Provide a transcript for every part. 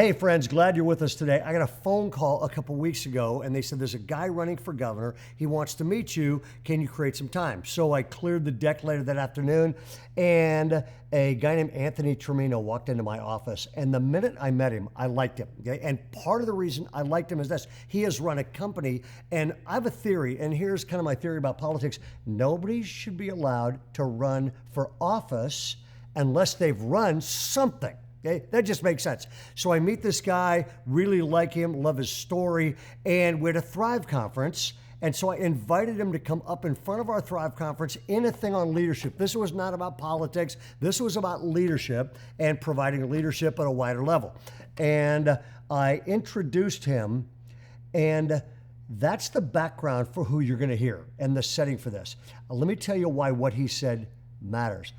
Hey friends, glad you're with us today. I got a phone call a couple weeks ago and they said there's a guy running for governor. He wants to meet you. Can you create some time? So I cleared the deck later that afternoon and a guy named Anthony Tremino walked into my office, and the minute I met him, I liked him. Okay? And part of the reason I liked him is this: he has run a company, and I have a theory, and here's kind of my theory about politics. Nobody should be allowed to run for office unless they've run something. Okay, that just makes sense. So I meet this guy, really like him, love his story, and we're at a Thrive conference. And so I invited him to come up in front of our Thrive conference in a thing on leadership. This was not about politics. This was about leadership and providing leadership at a wider level. And I introduced him, and that's the background for who you're going to hear and the setting for this. Let me tell you why what he said matters.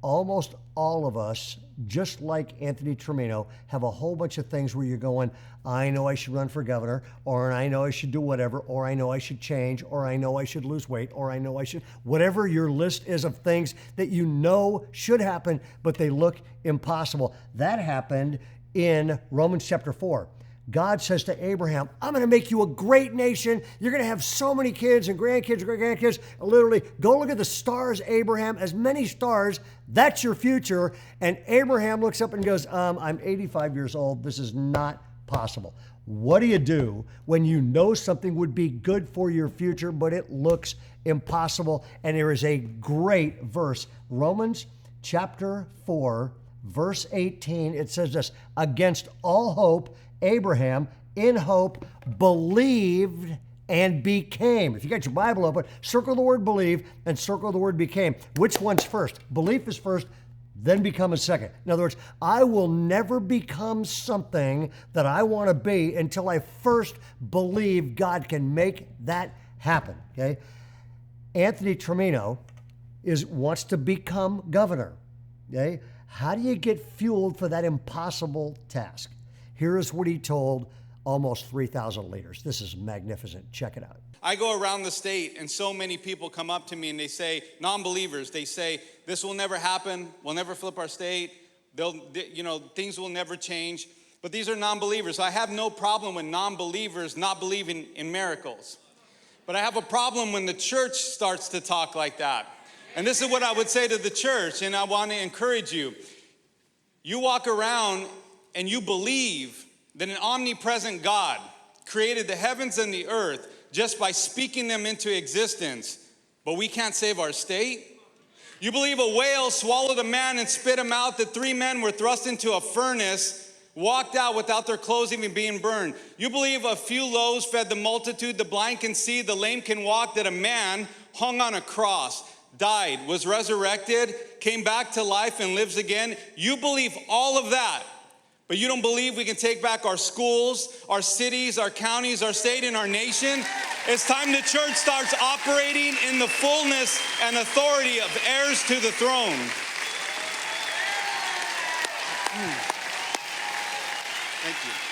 Almost all of us, just like Anthony Tremino, have a whole bunch of things where you're going, I know I should run for governor, or I know I should do whatever, or I know I should change, or I know I should lose weight, or I know I should, whatever your list is of things that you know should happen, but they look impossible. That happened in Romans chapter 4. God says to Abraham, I'm going to make you a great nation. You're going to have so many kids and grandkids, great-grandkids. Literally, go look at the stars, Abraham, as many stars. That's your future. And Abraham looks up and goes, I'm 85 years old. This is not possible. What do you do when you know something would be good for your future, but it looks impossible? And there is a great verse, Romans chapter 4, verse 18. It says this: against all hope, Abraham, in hope, believed and became. If you got your Bible open, circle the word believe and circle the word became. Which one's first? Belief is first, then become is second. In other words, I will never become something that I want to be until I first believe God can make that happen. Okay? Anthony Tremino wants to become governor. Okay? How do you get fueled for that impossible task? Here is what he told almost 3,000 leaders. This is magnificent. Check it out. I go around the state and so many people come up to me and they say, non-believers, they say, this will never happen. We'll never flip our state. Things will never change. But these are non-believers. I have no problem with non-believers not believing in miracles. But I have a problem when the church starts to talk like that. And this is what I would say to the church, and I want to encourage you. You walk around and you believe that an omnipresent God created the heavens and the earth just by speaking them into existence, but we can't save our state? You believe a whale swallowed a man and spit him out, that 3 men were thrust into a furnace, walked out without their clothes even being burned. You believe a few loaves fed the multitude, the blind can see, the lame can walk, that a man hung on a cross, died, was resurrected, came back to life and lives again. You believe all of that. But you don't believe we can take back our schools, our cities, our counties, our state, and our nation? It's time the church starts operating in the fullness and authority of heirs to the throne. Thank you.